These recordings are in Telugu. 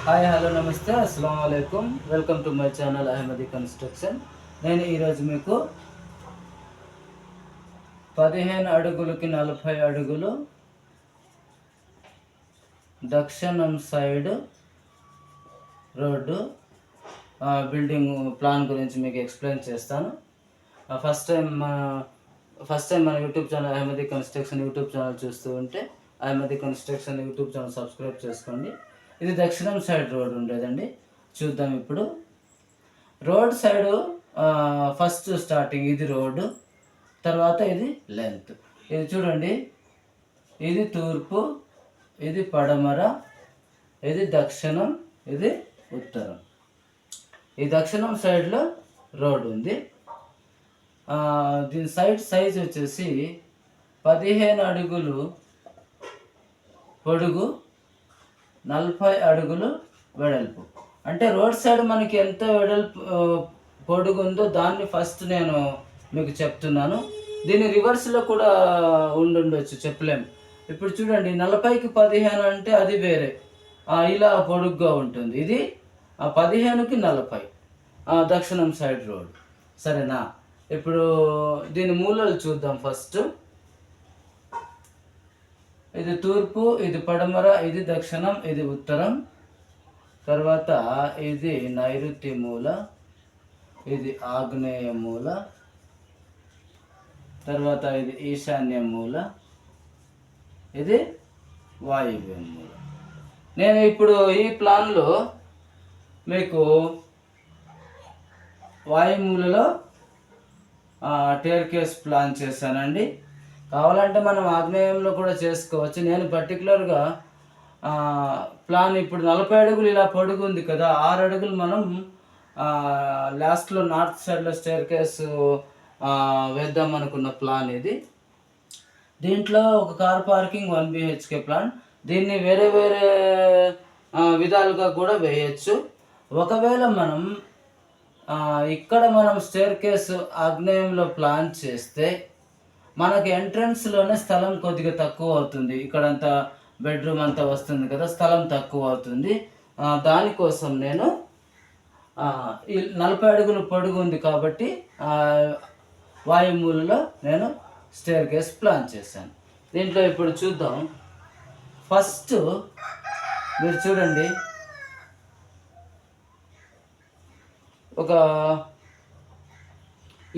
హాయ్ హలో నమస్తే అస్సలం వాలేకుమ్. Welcome to my channel Ahmadi construction. నేను ఈరోజు మీకు 15 అడుగులకి 40 అడుగులు దక్షిణం సైడ్ రోడ్డు బిల్డింగ్ ప్లాన్ గురించి మీకు ఎక్స్ప్లెయిన్ చేస్తాను. ఫస్ట్ టైం మన YouTube channel Ahmadi construction YouTube channel చూస్తూ ఉంటే Ahmadi construction YouTube channel subscribe చేసుకోండి. ఇది దక్షిణం సైడ్ రోడ్ ఉండేదండి. చూద్దాం ఇప్పుడు. రోడ్ సైడు ఫస్ట్ స్టార్టింగ్ ఇది రోడ్డు, తర్వాత ఇది లెంత్. ఇది చూడండి, ఇది తూర్పు, ఇది పడమర, ఇది దక్షిణం, ఇది ఉత్తరం. ఈ దక్షిణం సైడ్లో రోడ్ ఉంది. దీని సైడ్ సైజ్ వచ్చేసి 15 అడుగులు పొడుగు, 40 అడుగులు వెడల్పు. అంటే రోడ్ సైడ్ మనకి ఎంత వెడల్పు పొడుగు ఉందో దాన్ని ఫస్ట్ నేను మీకు చెప్తున్నాను. దీని రివర్స్లో కూడా ఉండొచ్చు, చెప్పలేము. ఇప్పుడు చూడండి, 40కి 15 అంటే అది వేరే, ఇలా పొడుగ్గా ఉంటుంది. ఇది 15కి 40 దక్షిణం సైడ్ రోడ్. సరేనా? ఇప్పుడు దీని మూలలు చూద్దాం. ఫస్ట్ ఇది తూర్పు, ఇది పడమర, ఇది దక్షిణం, ఇది ఉత్తరం. తర్వాత ఇది నైరుతి మూల, ఇది ఆగ్నేయ మూల, తర్వాత ఇది ఈశాన్య మూల, ఇది వాయువ్య మూల. నేను ఇప్పుడు ఈ ప్లాన్లో మీకు వాయుమూలలో టేర్కేస్ ప్లాన్ చేశానండి. కావాలంటే మనం ఆగ్నేయంలో కూడా చేసుకోవచ్చు. నేను పర్టికులర్గా ప్లాన్ ఇప్పుడు 40 అడుగులు ఇలా పొడుగు ఉంది కదా, 6 అడుగులు మనం లాస్ట్లో నార్త్ సైడ్లో స్టేర్ కేస్ వేద్దాం అనుకున్న ప్లాన్ ఇది. దీంట్లో ఒక కార్ పార్కింగ్ 1 BHK ప్లాన్. దీన్ని వేరే వేరే విధాలుగా కూడా వేయచ్చు. ఒకవేళ మనం ఇక్కడ మనం స్టేర్ కేస్ ఆగ్నేయంలో ప్లాన్ చేస్తే మనకి ఎంట్రన్స్లోనే స్థలం కొద్దిగా తక్కువ అవుతుంది. ఇక్కడంతా బెడ్రూమ్ అంతా వస్తుంది కదా, స్థలం తక్కువ అవుతుంది. దానికోసం నేను ఈ 40 అడుగులు పొడుగు ఉంది కాబట్టి వాయుమూలలో నేను స్టేర్ కేస్ ప్లాన్ చేశాను. దీంట్లో ఇప్పుడు చూద్దాం. ఫస్ట్ మీరు చూడండి, ఒక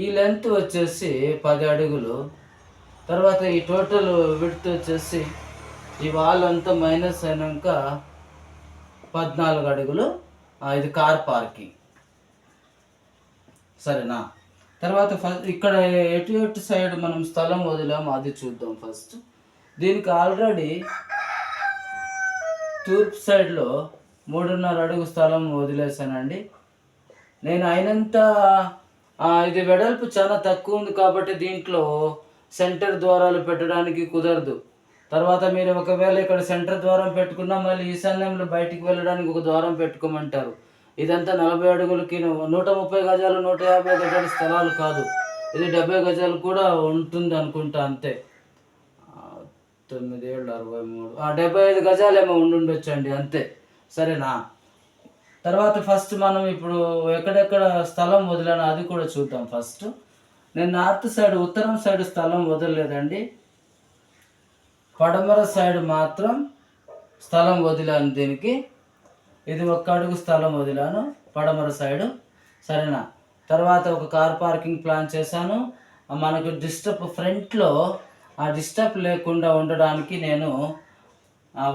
ఈ లెంత్ వచ్చేసి 10 అడుగులు. తర్వాత ఈ టోటల్ విడ్త్ వచ్చేసి ఈ వాల్ అంతా మైనస్ అయినాక 14 అడుగులు. ఇది కార్ పార్కింగ్. సరేనా? తర్వాత ఫస్ట్ ఇక్కడ ఎటు సైడ్ మనం స్థలం వదిలాము అది చూద్దాం. ఫస్ట్ దీనికి ఆల్రెడీ తూర్పు సైడ్లో 3.5 అడుగు స్థలం వదిలేసానండి. నేను అయినంత ఇది వెడల్పు చాలా తక్కువ ఉంది కాబట్టి దీంట్లో సెంటర్ ద్వారాలు పెట్టడానికి కుదరదు. తర్వాత మీరు ఒకవేళ ఇక్కడ సెంటర్ ద్వారం పెట్టుకున్నా మళ్ళీ ఈశాన్యంలో బయటికి వెళ్ళడానికి ఒక ద్వారం పెట్టుకోమంటారు. ఇదంతా 40 అడుగులకి 130 గజాలు 150 గజాల స్థలాలు కాదు, ఇది 70 గజాలు కూడా ఉంటుంది అనుకుంటా, అంతే. 9 7 63 75 గజాలేమో ఉండుండొచ్చండి, అంతే. సరేనా? తర్వాత ఫస్ట్ మనం ఇప్పుడు ఎక్కడెక్కడ స్థలం వదిలానో అది కూడా చూద్దాం. ఫస్ట్ నేను నార్త్ సైడ్ ఉత్తరం సైడ్ స్థలం వదలలేదండి, పడమర సైడ్ మాత్రం స్థలం వదిలాను. దీనికి ఇది 1 అడుగు స్థలం వదిలాను పడమర సైడు. సరేనా? తర్వాత ఒక కార్ పార్కింగ్ ప్లాన్ చేశాను. మనకు డిస్టర్బ్ ఫ్రంట్లో డిస్టర్బ్ లేకుండా ఉండడానికి నేను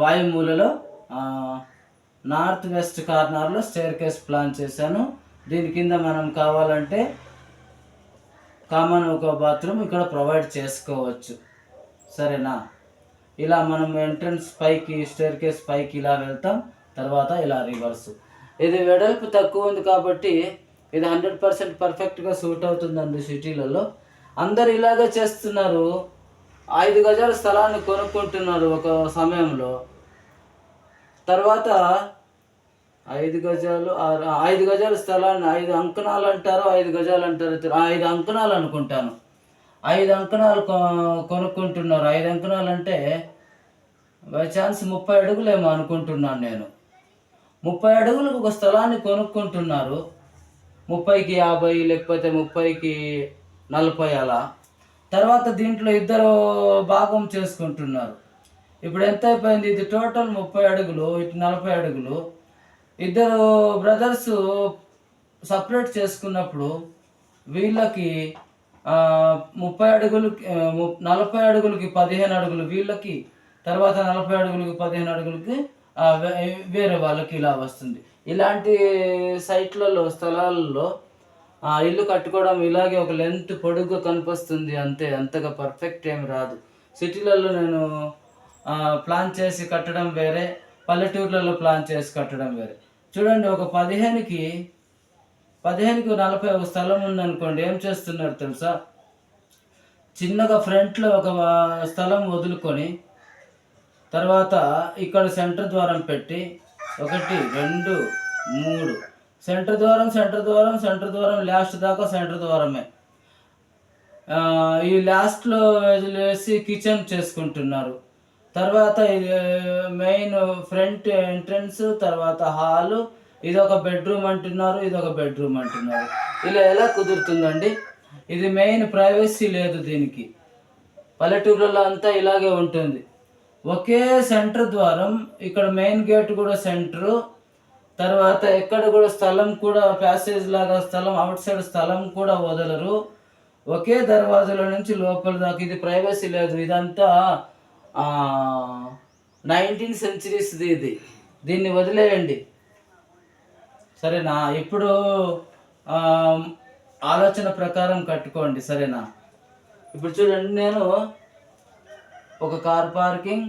వాయుమూలలో నార్త్ వెస్ట్ కార్నర్లో స్టేర్ కేస్ ప్లాన్ చేశాను. దీని కింద మనం కావాలంటే కామన్ ఒక బాత్రూమ్ ఇక్కడ ప్రొవైడ్ చేసుకోవచ్చు. సరేనా? ఇలా మనం ఎంట్రన్స్ పైకి స్టేర్ కేస్ పైకి ఇలా వెళ్తాం, తర్వాత ఇలా రివర్స్. ఇది వెడల్పు తక్కువ ఉంది కాబట్టి ఇది 100% పర్ఫెక్ట్గా సూట్ అవుతుందండి. సిటీలలో అందరు ఇలాగే చేస్తున్నారు. 5 గజాల స్థలాన్ని కొనుక్కుంటున్నారు ఒక సమయంలో. తర్వాత 5 గజాలు 5 గజాల స్థలాన్ని 5 అంకణాలు అంటారు, 5 గజాలు అంటారు, 5 అంకణాలు అనుకుంటాను. 5 అంకణాలు కొనుక్కుంటున్నారు. 5 అంకణాలు అంటే బై ఛాన్స్ 30 అడుగులేమో అనుకుంటున్నాను నేను. 30 అడుగులకు ఒక స్థలాన్ని కొనుక్కుంటున్నారు. 30కి 50 లేకపోతే 30కి 40 అలా. తర్వాత దీంట్లో ఇద్దరు భాగం చేసుకుంటున్నారు. ఇప్పుడు ఎంత అయిపోయింది? ఇది టోటల్ 30 అడుగులు, ఇటు 40 అడుగులు. ఇద్దరు బ్రదర్స్ సపరేట్ చేసుకున్నప్పుడు వీళ్ళకి 30 అడుగులకి 40 అడుగులకి 15 అడుగులు వీళ్ళకి, తర్వాత 40 అడుగులకి 15 అడుగులకి వేరే వాళ్ళకి ఇలా వస్తుంది. ఇలాంటి సైట్లలో, స్థలాల్లో ఇల్లు కట్టుకోవడం ఇలాగే ఒక లెంత్ పొడుగ్గా కనిపిస్తుంది అంతే, అంతగా పర్ఫెక్ట్ ఏమి రాదు. సిటీలలో నేను ప్లాన్ చేసి కట్టడం వేరే, పల్లెటూర్లలో ప్లాన్ చేసి కట్టడం వేరే. చూడండి, ఒక 15కి 40 ఒక స్థలం ఉందనుకోండి, ఏం చేస్తున్నారు తెలుసా? చిన్నగా ఫ్రంట్లో ఒక స్థలం వదులుకొని, తర్వాత ఇక్కడ సెంటర్ ద్వారం పెట్టి 1 2 3 సెంటర్ ద్వారం లాస్ట్ దాకా సెంటర్ ద్వారమే. ఈ లాస్ట్లో వేసి కిచెన్ చేసుకుంటున్నారు. తర్వాత ఇది మెయిన్ ఫ్రంట్ ఎంట్రన్స్, తర్వాత హాలు, ఇదొక బెడ్రూమ్ అంటున్నారు, ఇదొక బెడ్రూమ్ అంటున్నారు. ఇలా ఎలా కుదురుతుందండి? ఇది మెయిన్ ప్రైవసీ లేదు దీనికి. పల్లెటూర్లలో అంతా ఇలాగే ఉంటుంది. ఒకే సెంటర్ ద్వారం, ఇక్కడ మెయిన్ గేట్ కూడా సెంటరు, తర్వాత ఎక్కడ కూడా స్థలం కూడా ప్యాసేజ్ లాగా స్థలం, అవుట్ సైడ్ స్థలం కూడా వదలరు. ఒకే దర్వాజలో నుంచి లోపల దాకా. ఇది ప్రైవసీ లేదు. ఇదంతా 19th సెంచరీస్ది ఇది. దీన్ని వదిలేయండి, సరేనా? ఇప్పుడు ఆలోచన ప్రకారం కట్టుకోండి, సరేనా? ఇప్పుడు చూడండి, నేను ఒక కార్ పార్కింగ్,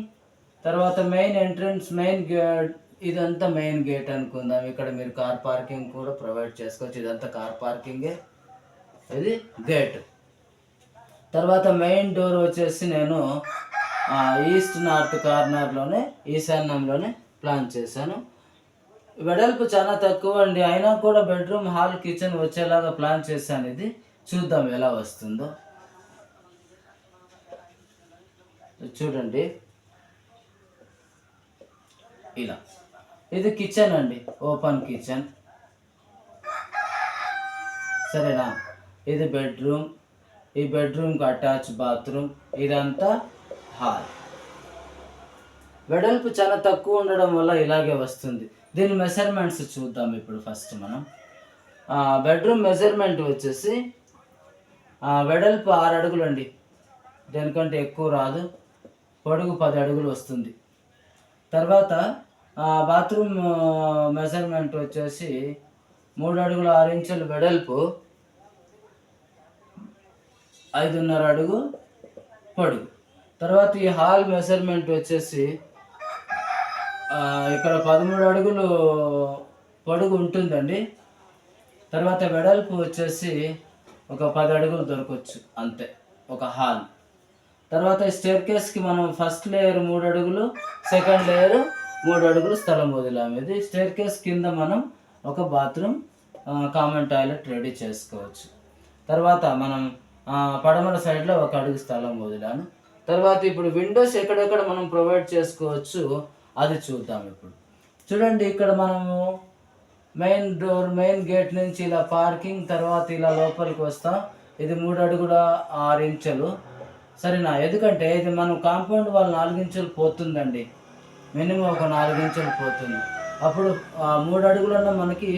తర్వాత మెయిన్ ఎంట్రన్స్, మెయిన్ గేట్, ఇదంతా మెయిన్ గేట్ అనుకుందాం. ఇక్కడ మీరు కార్ పార్కింగ్ కూడా ప్రొవైడ్ చేసుకోవచ్చు. ఇదంతా కార్ పార్కింగే, ఇది గేట్. తర్వాత మెయిన్ డోర్ వచ్చేసి నేను ఈస్ట్ నార్త్ కార్నర్లోనే, ఈశాన్యంలోనే ప్లాన్ చేశాను. వెడల్పు చాలా తక్కువ అండి, అయినా కూడా బెడ్రూమ్, హాల్, కిచెన్ వచ్చేలాగా ప్లాన్ చేశాను. ఇది చూద్దాం ఎలా వస్తుందో. చూడండి, ఇలా ఇది కిచెన్ అండి, ఓపెన్ కిచెన్, సరేనా? ఇది బెడ్రూమ్, ఈ బెడ్రూమ్కి అటాచ్ బాత్రూమ్, ఇదంతా హాల్. వెడల్పు చాలా తక్కువ ఉండడం వల్ల ఇలాగే వస్తుంది. దీని మెజర్మెంట్స్ చూద్దాం ఇప్పుడు. ఫస్ట్ మనం బెడ్రూమ్ మెజర్మెంట్ వచ్చేసి వెడల్పు 6 అడుగులు అండి, దేనికంటే ఎక్కువ రాదు. పొడుగు 10 అడుగులు వస్తుంది. తర్వాత బాత్రూమ్ మెజర్మెంట్ వచ్చేసి 3 అడుగుల 6 ఇంచులు వెడల్పు, 5.5 అడుగు పొడుగు. తర్వాత ఈ హాల్ మెజర్మెంట్ వచ్చేసి ఇక్కడ 13 అడుగులు పొడుగు ఉంటుందండి. తర్వాత వెడల్పు వచ్చేసి ఒక 10 అడుగులు దొరకవచ్చు అంతే, ఒక హాల్. తర్వాత స్టేర్ కేస్కి మనం ఫస్ట్ లేయర్ 3 అడుగులు, సెకండ్ లేయర్ 3 అడుగులు స్థలం వదిలాము. ఇది స్టేర్ కేస్ కింద మనం ఒక బాత్రూమ్, కామన్ టాయిలెట్ రెడీ చేసుకోవచ్చు. తర్వాత మనం పడమర సైడ్లో 1 అడుగు స్థలం వదిలాను. తర్వాత ఇప్పుడు విండోస్ ఎక్కడెక్కడ మనం ప్రొవైడ్ చేసుకోవచ్చు అది చూద్దాం ఇప్పుడు. చూడండి, ఇక్కడ మనము మెయిన్ డోర్, మెయిన్ గేట్ నుంచి ఇలా పార్కింగ్, తర్వాత ఇలా లోపలికి వస్తాం. ఇది 3 అడుగుల 6 ఇంచులు, సరేనా? ఎందుకంటే ఇది మనం కాంపౌండ్ వాళ్ళు 4 ఇంచులు పోతుందండి, మినిమం ఒక 4 ఇంచులు పోతుంది. అప్పుడు 3 అడుగులన్నా మనకి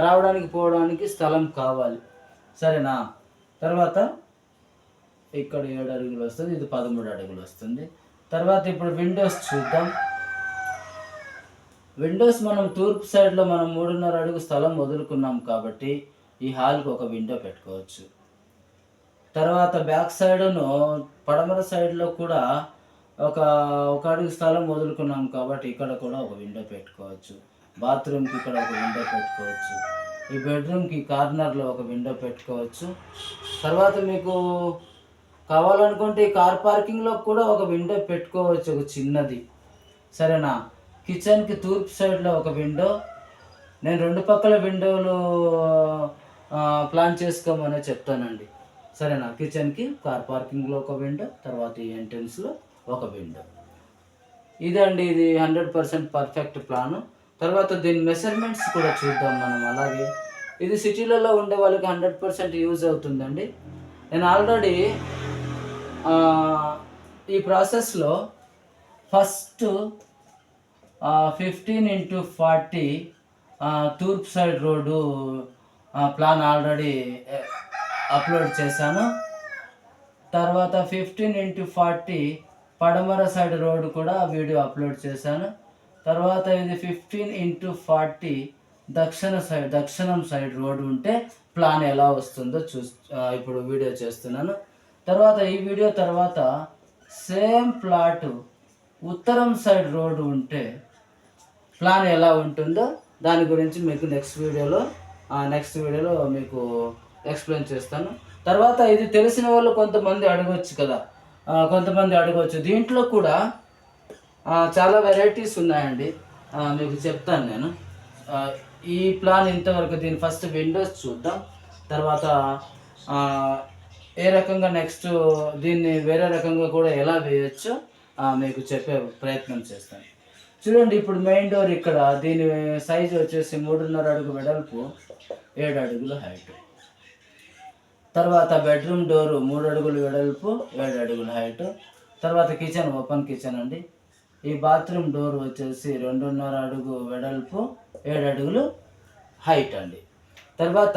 రావడానికి పోవడానికి స్థలం కావాలి, సరేనా? తర్వాత ఇక్కడ 7 అడుగులు వస్తుంది, ఇది 13 అడుగులు వస్తుంది. తర్వాత ఇప్పుడు విండోస్ చూద్దాం. విండోస్ మనం తూర్పు సైడ్లో మనం 3.5 అడుగు స్థలం వదులుకున్నాం కాబట్టి ఈ హాల్కి ఒక విండో పెట్టుకోవచ్చు. తర్వాత బ్యాక్ సైడ్ను పడమర సైడ్లో కూడా ఒక అడుగు స్థలం వదులుకున్నాం కాబట్టి ఇక్కడ కూడా ఒక విండో పెట్టుకోవచ్చు. బాత్రూమ్కి ఇక్కడ ఒక విండో పెట్టుకోవచ్చు. ఈ బెడ్రూమ్కి కార్నర్లో ఒక విండో పెట్టుకోవచ్చు. తర్వాత మీకు కావాలనుకుంటే ఈ కార్ పార్కింగ్లో కూడా ఒక విండో పెట్టుకోవచ్చు, ఒక చిన్నది, సరేనా? కిచెన్కి తూర్పు సైడ్లో ఒక విండో, నేను 2 పక్కల విండోలు ప్లాన్ చేసుకోమని చెప్తానండి, సరేనా? కిచెన్కి, కార్ పార్కింగ్లో ఒక విండో, తర్వాత ఈ ఎంట్రన్స్లో ఒక విండో. ఇదండి, ఇది 100% పర్ఫెక్ట్ ప్లాను. తర్వాత దీని మెజర్మెంట్స్ కూడా చూద్దాం మనం. అలాగే ఇది సిటీలలో ఉండే వాళ్ళకి 100% యూజ్ అవుతుందండి. నేను ఆల్రెడీ ఈ ప్రాసెస్లో ఫస్ట్ 15x40 తూర్పు side road plan already upload చేశాను. తర్వాత 15x40 పడమర సైడ్ రోడ్డు కూడా వీడియో అప్లోడ్ చేశాను. తర్వాత ఇది 15x40 దక్షిణం సైడ్ రోడ్డు ఉంటే ప్లాన్ ఎలా వస్తుందో ఇప్పుడు వీడియో చేస్తున్నాను. తర్వాత ఈ వీడియో తర్వాత సేమ్ ప్లాటు ఉత్తరం సైడ్ రోడ్డు ఉంటే ప్లాన్ ఎలా ఉంటుందో దాని గురించి మీకు నెక్స్ట్ వీడియోలో మీకు ఎక్స్ప్లెయిన్ చేస్తాను. తర్వాత ఇది తెలిసిన వాళ్ళు కొంతమంది అడగవచ్చు కదా, దీంట్లో కూడా చాలా వెరైటీస్ ఉన్నాయండి. మీకు చెప్తాను నేను. ఈ ప్లాన్ ఇంతవరకు దీని ఫస్ట్ విండోస్ చూద్దాం. తర్వాత ఏ రకంగా నెక్స్ట్ దీన్ని వేరే రకంగా కూడా ఎలా వేయచ్చో మీకు చెప్పే ప్రయత్నం చేస్తాను. చూడండి, ఇప్పుడు మెయిన్ డోర్ ఇక్కడ దీని సైజు వచ్చేసి 3.5 అడుగు వెడల్పు, 7 అడుగులు హైట్. తర్వాత బెడ్రూమ్ డోరు 3 అడుగులు వెడల్పు, 7 అడుగులు హైట్. తర్వాత కిచెన్, ఓపెన్ కిచెన్ అండి. ఈ బాత్రూమ్ డోర్ వచ్చేసి 2.5 అడుగు వెడల్పు, 7 అడుగులు హైట్ అండి. తర్వాత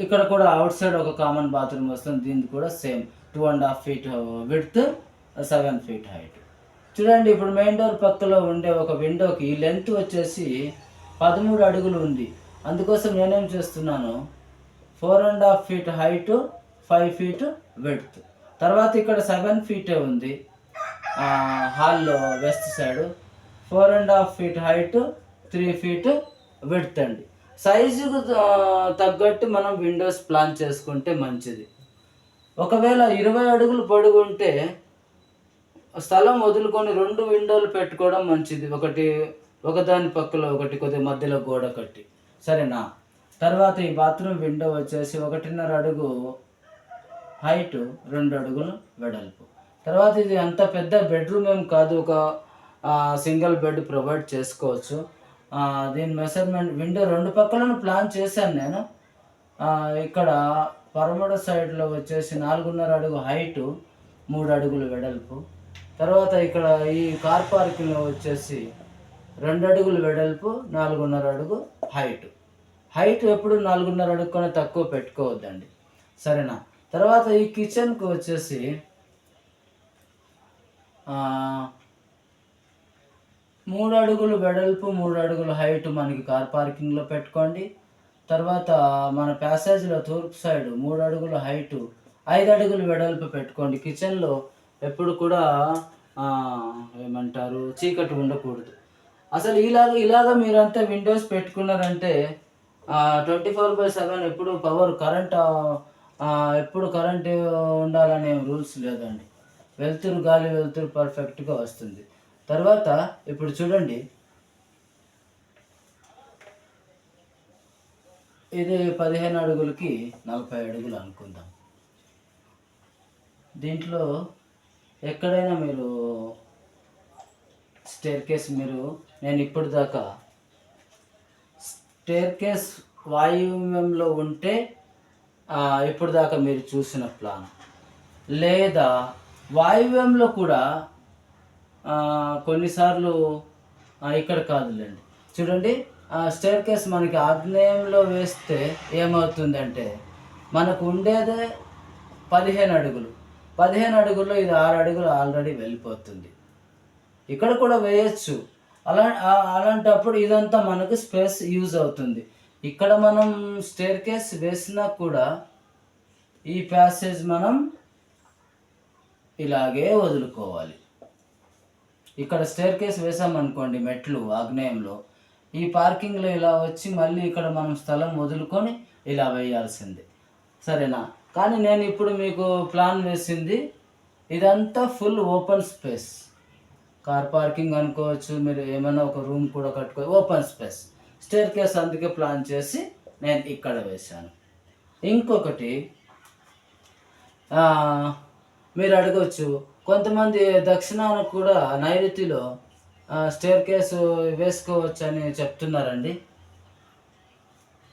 ఇక్కడ కూడా అవుట్ సైడ్ ఒక కామన్ బాత్రూమ్ వస్తుంది. దీనికి కూడా same 2.5 feet width, 7 feet height. చూడండి, ఇప్పుడు మెయిన్ డోర్ పక్కలో ఉండే ఒక విండోకి లెంత్ వచ్చేసి 13 అడుగులు ఉంది. అందుకోసం నేనేం చేస్తున్నాను, 4.5 feet హైట్, 5 feet విడ్త్. తర్వాత ఇక్కడ 7 feet ఉంది హాల్లో west side, 4.5 feet height, 3 feet width అండి. సైజుకు తగ్గట్టు మనం విండోస్ ప్లాన్ చేసుకుంటే మంచిది. ఒకవేళ 20 అడుగులు పొడుగు ఉంటే స్థలం వదులుకొని 2 విండోలు పెట్టుకోవడం మంచిది. ఒకదాని పక్కలో ఒకటి, కొద్దిగా మధ్యలో గోడ కట్టి, సరేనా. తర్వాత ఈ బాత్రూమ్ విండో వచ్చేసి 1.5 అడుగు హైట్, 2 అడుగులు వెడల్పు. తర్వాత ఇది అంత పెద్ద బెడ్రూమ్ ఏం కాదు, ఒక సింగిల్ బెడ్ ప్రొవైడ్ చేసుకోవచ్చు. దీని మెజర్మెంట్ విండో 2 పక్కలను ప్లాన్ చేశాను నేను. ఇక్కడ పరమడ సైడ్లో వచ్చేసి 4.5 అడుగు హైటు, 3 అడుగులు వెడల్పు. తర్వాత ఇక్కడ ఈ కార్ పార్కింగ్లో వచ్చేసి 2 అడుగులు వెడల్పు, 4.5 అడుగు హైట్ ఎప్పుడు 4.5 అడుగు కన్నా తక్కువ పెట్టుకోవద్దండి, సరేనా. తర్వాత ఈ కిచెన్కి వచ్చేసి 3 అడుగులు వెడల్పు, 3 అడుగులు హైట్ మనకి కార్ పార్కింగ్లో పెట్టుకోండి. తర్వాత మన ప్యాసేజ్లో తూర్పు సైడ్ 3 అడుగులు హైటు, 5 అడుగులు వెడల్పు పెట్టుకోండి. కిచెన్లో ఎప్పుడు కూడా చీకటి ఉండకూడదు. అసలు ఇలాగ మీరంతా విండోస్ పెట్టుకున్నారంటే 24/7 ఎప్పుడు కరెంట్ ఉండాలనే రూల్స్ లేదండి. గాలి వెలుతురు పర్ఫెక్ట్గా వస్తుంది. తర్వాత ఇప్పుడు చూడండి, ఇది 15 అడుగులకి 40 అడుగులు అనుకుందాం. దీంట్లో ఎక్కడైనా మీరు స్టేర్ కేస్ నేను ఇప్పుడు దాకా స్టేర్ కేస్ వాయువ్యంలో ఉంటే ఇప్పుడు దాకా మీరు చూసిన ప్లాన్, లేదా వాయువ్యంలో కూడా కొన్నిసార్లు ఇక్కడ కాదులేండి. చూడండి, స్టేర్ కేస్ మనకి ఆగ్నేయంలో వేస్తే ఏమవుతుందంటే మనకు ఉండేదే 15 అడుగులు. 15 అడుగుల్లో ఇది 6 అడుగులు ఆల్రెడీ వెళ్ళిపోతుంది. ఇక్కడ కూడా వేయచ్చు. అలాంటప్పుడు ఇదంతా మనకు స్పేస్ యూజ్ అవుతుంది. ఇక్కడ మనం స్టేర్ కేస్ వేసినా కూడా ఈ ప్యాసేజ్ మనం ఇలాగే వదులుకోవాలి. ఇక్కడ స్టేర్ కేస్ వేసామనుకోండి, మెట్లు ఆగ్నేయంలో, ఈ పార్కింగ్లో ఇలా వచ్చి మళ్ళీ ఇక్కడ మనం స్థలం వదులుకొని ఇలా వేయాల్సింది, సరేనా. కానీ నేను ఇప్పుడు మీకు ప్లాన్ వేసింది ఇదంతా full open space, car parking అనుకోవచ్చు, మీరు ఏమైనా ఒక రూమ్ కూడా కట్టుకోవచ్చు, ఓపెన్ స్పేస్. స్టేర్ కేస్ అందుకే ప్లాన్ చేసి నేను ఇక్కడ వేశాను. ఇంకొకటి మీరు అడగవచ్చు, కొంతమంది దక్షిణాన కూడా నైరుతిలో స్టేర్ కేసు వేసుకోవచ్చని చెప్తున్నారండి.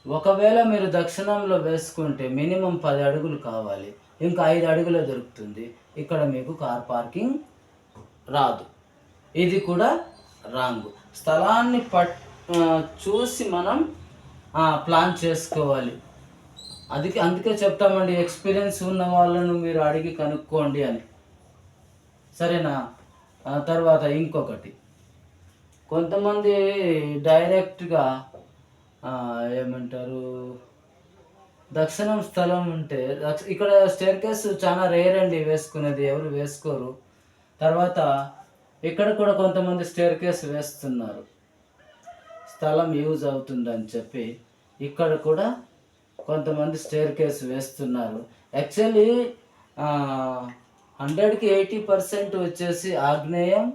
ఒకవేళ మీరు దక్షిణంలో వేసుకుంటే మినిమం 10 అడుగులు కావాలి, ఇంకా 5 అడుగులే దొరుకుతుంది. ఇక్కడ మీకు కార్ పార్కింగ్ రాదు. ఇది కూడా రాంగ్. స్థలాన్ని చూసి మనం ప్లాన్ చేసుకోవాలి. అందుకే చెప్తామండి, ఎక్స్పీరియన్స్ ఉన్న వాళ్ళను మీరు అడిగి కనుక్కోండి అని. సరేనా? తర్వాత ఇంకొకటి, కొంతమంది డైరెక్ట్గా ఏమంటారు, దక్షిణం స్థలం ఉంటే ఇక్కడ స్టేర్ కేస్ చాలా రేర్ అండి వేసుకునేది, ఎవరు వేసుకోరు. తర్వాత ఇక్కడ కూడా కొంతమంది స్టేర్ కేస్ వేస్తున్నారు, స్థలం యూజ్ అవుతుందని చెప్పి ఇక్కడ కూడా కొంతమంది స్టేర్ కేస్ వేస్తున్నారు. యాక్చువల్లీ 100కి 80% వచ్చేసి ఆగ్నేయం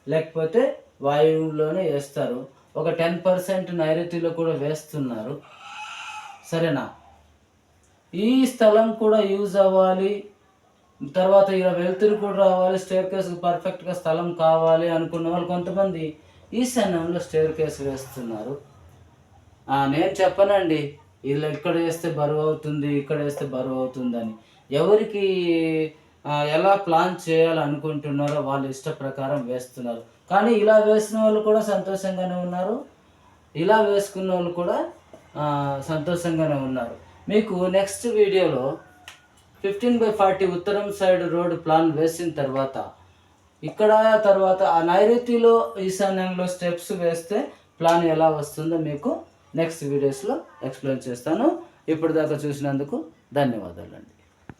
లేకపోతే వాయువులోనే వేస్తారు. ఒక 10% నైరుతిలో కూడా వేస్తున్నారు. సరేనా? ఈ స్థలం కూడా యూజ్ అవ్వాలి, తర్వాత ఇలా వెలుతురు కూడా రావాలి, స్టేర్ కేసుకు పర్ఫెక్ట్గా స్థలం కావాలి అనుకున్న వాళ్ళు కొంతమంది ఈశాన్యంలో స్టేర్ కేసు వేస్తున్నారు. నేను చెప్పనండి ఇలా ఇక్కడ వేస్తే బరువు అవుతుంది, ఇక్కడ వేస్తే బరువు అవుతుందని. ఎవరికి ఎలా ప్లాన్ చేయాలనుకుంటున్నారో వాళ్ళ ఇష్ట ప్రకారం వేస్తున్నారు. కానీ ఇలా వేసిన వాళ్ళు కూడా సంతోషంగానే ఉన్నారు, ఇలా వేసుకున్న వాళ్ళు కూడా సంతోషంగానే ఉన్నారు. మీకు నెక్స్ట్ వీడియోలో 15/40 ఉత్తరం సైడ్ రోడ్ ప్లాన్ వేసిన తర్వాత తర్వాత ఆ నైరుతిలో ఈశాన్యంలో స్టెప్స్ వేస్తే ప్లాన్ ఎలా వస్తుందో మీకు నెక్స్ట్ వీడియోస్లో ఎక్స్ప్లెయిన్ చేస్తాను. ఇప్పటిదాకా చూసినందుకు ధన్యవాదాలండి.